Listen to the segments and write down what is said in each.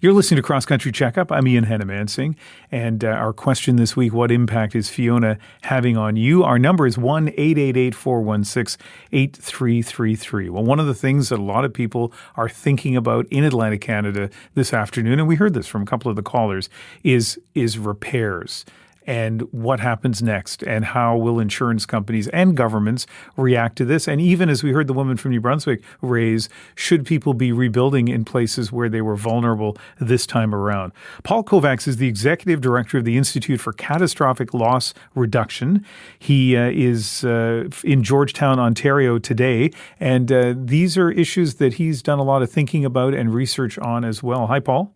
You're listening to Cross Country Checkup. I'm Ian Hanomansing, and our question this week, what impact is Fiona having on you? Our number is 1-888-416-8333. Well, one of the things that a lot of people are thinking about in Atlantic Canada this afternoon, and we heard this from a couple of the callers, is repairs. And what happens next, and how will insurance companies and governments react to this? And even as we heard the woman from New Brunswick raise, should people be rebuilding in places where they were vulnerable this time around? Paul Kovacs is the Executive Director of the Institute for Catastrophic Loss Reduction. He is in Georgetown, Ontario today, and these are issues that he's done a lot of thinking about and research on as well. Hi, Paul.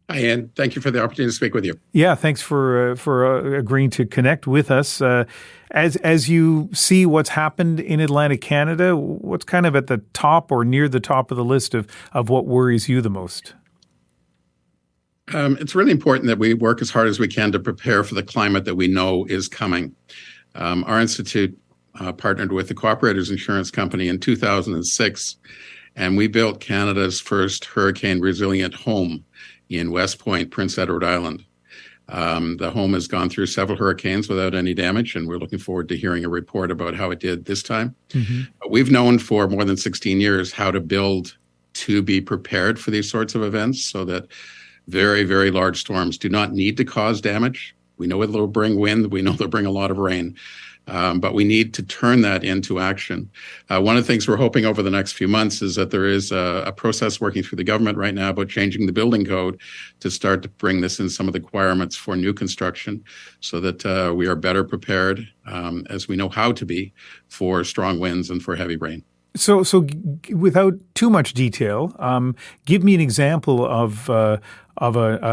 Hi, Ian. Thank you for the opportunity to speak with you. Yeah, thanks for agreeing to connect with us. As you see what's happened in Atlantic Canada, what's kind of at the top or near the top of the list of what worries you the most? It's really important that we work as hard as we can to prepare for the climate that we know is coming. Our institute partnered with the Cooperators Insurance Company in 2006, and we built Canada's first hurricane-resilient home in West Point, Prince Edward Island. The home has gone through several hurricanes without any damage, and we're looking forward to hearing a report about how it did this time. Mm-hmm. We've known for more than 16 years how to build to be prepared for these sorts of events so that very, very large storms do not need to cause damage. We know they'll bring wind. We know they'll bring a lot of rain. But we need to turn that into action. One of the things we're hoping over the next few months is that there is a process working through the government right now about changing the building code to start to bring this in some of the requirements for new construction so that we are better prepared as we know how to be for strong winds and for heavy rain. So without too much detail, give me an example of a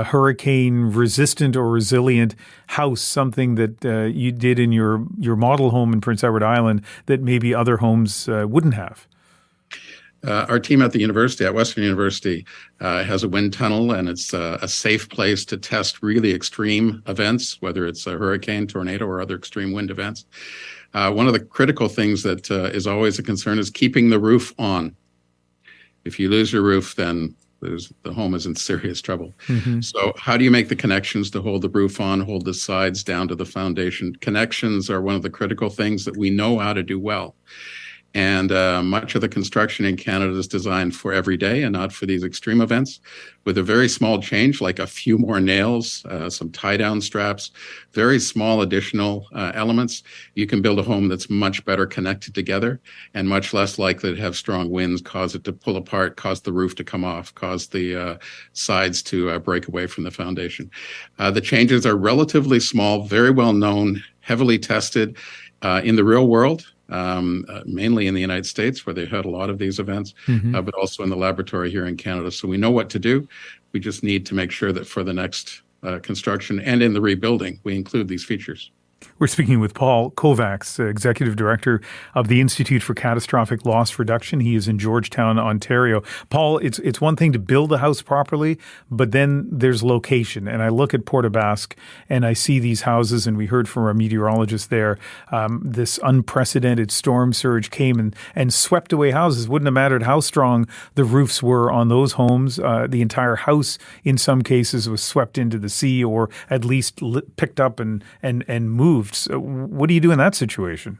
hurricane-resistant or resilient house, something that you did in your model home in Prince Edward Island that maybe other homes wouldn't have. Our team at the university, at Western University, has a wind tunnel, and it's a safe place to test really extreme events, whether it's a hurricane, tornado, or other extreme wind events. One of the critical things that is always a concern is keeping the roof on. If you lose your roof, then the home is in serious trouble. Mm-hmm. So how do you make the connections to hold the roof on, hold the sides down to the foundation? Connections are one of the critical things that we know how to do well. And much of the construction in Canada is designed for every day and not for these extreme events. With a very small change, like a few more nails, some tie-down straps, very small additional elements, you can build a home that's much better connected together and much less likely to have strong winds, cause it to pull apart, cause the roof to come off, cause the sides to break away from the foundation. The changes are relatively small, very well known, heavily tested in the real world. Mainly in the United States, where they've had a lot of these events, mm-hmm. But also in the laboratory here in Canada. So we know what to do. We just need to make sure that for the next construction and in the rebuilding, we include these features. We're speaking with Paul Kovacs, Executive Director of the Institute for Catastrophic Loss Reduction. He is in Georgetown, Ontario. Paul, it's one thing to build a house properly, but then there's location. And I look at Port aux Basques and I see these houses, and we heard from our meteorologist there, this unprecedented storm surge came and swept away houses. Wouldn't have mattered how strong the roofs were on those homes. The entire house, in some cases, was swept into the sea or at least picked up and moved. So what do you do in that situation?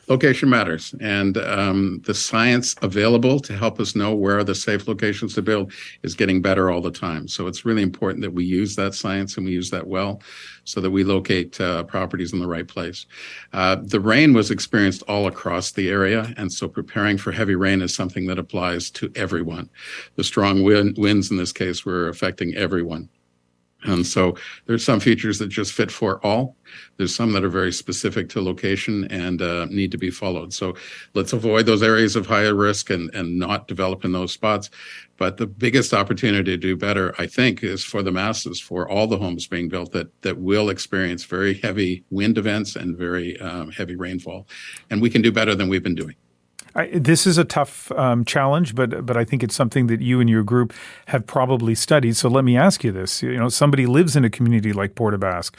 Location matters, and the science available to help us know where are the safe locations to build is getting better all the time. So it's really important that we use that science and we use that well so that we locate properties in the right place. The rain was experienced all across the area, and so preparing for heavy rain is something that applies to everyone. The strong winds in this case were affecting everyone. And so there's some features that just fit for all. There's some that are very specific to location and need to be followed. So let's avoid those areas of higher risk and not develop in those spots. But the biggest opportunity to do better, I think, is for the masses, for all the homes being built that will experience very heavy wind events and very heavy rainfall. And we can do better than we've been doing. This is a tough challenge, but I think it's something that you and your group have probably studied. So let me ask you this. Somebody lives in a community like Port aux Basques.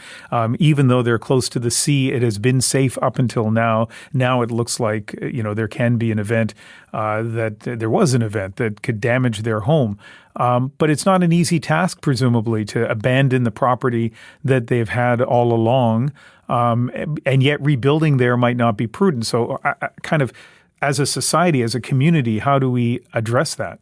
Even though they're close to the sea, it has been safe up until now. Now it looks like, there can be an event there was an event that could damage their home. But it's not an easy task, presumably, to abandon the property that they've had all along. And yet rebuilding there might not be prudent. So kind of as a society, as a community, how do we address that?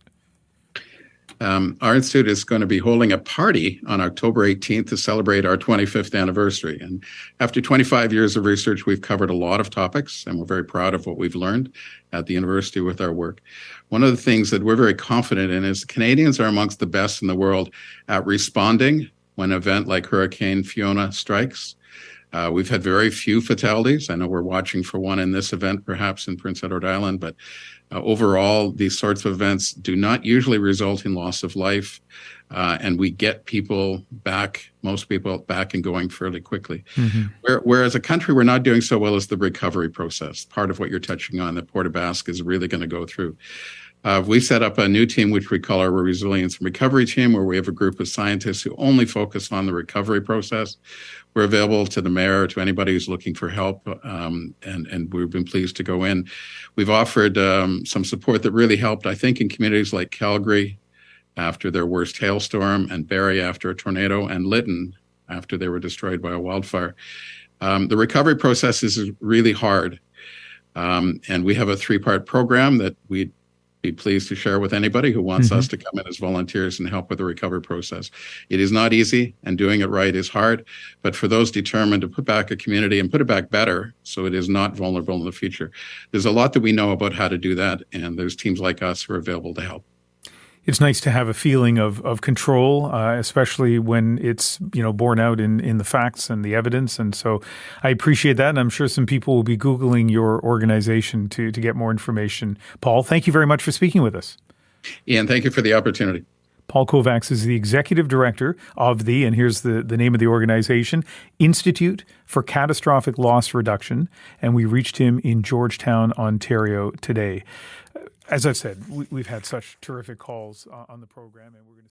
Our institute is going to be holding a party on October 18th to celebrate our 25th anniversary. And after 25 years of research, we've covered a lot of topics, and we're very proud of what we've learned at the university with our work. One of the things that we're very confident in is Canadians are amongst the best in the world at responding when an event like Hurricane Fiona strikes. We've had very few fatalities. I know we're watching for one in this event, perhaps in Prince Edward Island, but overall, these sorts of events do not usually result in loss of life, and we get most people back and going fairly quickly. Mm-hmm. Whereas a country, we're not doing so well as the recovery process. Part of what you're touching on that Port aux Basques is really going to go through. We set up a new team, which we call our Resilience and Recovery Team, where we have a group of scientists who only focus on the recovery process. We're available to the mayor, to anybody who's looking for help, and we've been pleased to go in. We've offered some support that really helped, I think, in communities like Calgary after their worst hailstorm, and Barrie after a tornado, and Lytton after they were destroyed by a wildfire. The recovery process is really hard, and we have a 3-part program that we'd be pleased to share with anybody who wants us to come in as volunteers and help with the recovery process. It is not easy, and doing it right is hard, but for those determined to put back a community and put it back better so it is not vulnerable in the future, there's a lot that we know about how to do that, and there's teams like us who are available to help. It's nice to have a feeling of control, especially when it's borne out in the facts and the evidence. And so I appreciate that. And I'm sure some people will be Googling your organization to get more information. Paul, thank you very much for speaking with us. Ian, thank you for the opportunity. Paul Kovacs is the executive director of and here's the name of the organization, Institute for Catastrophic Loss Reduction. And we reached him in Georgetown, Ontario today. As I've said, we've had such terrific calls on the program, and we're going to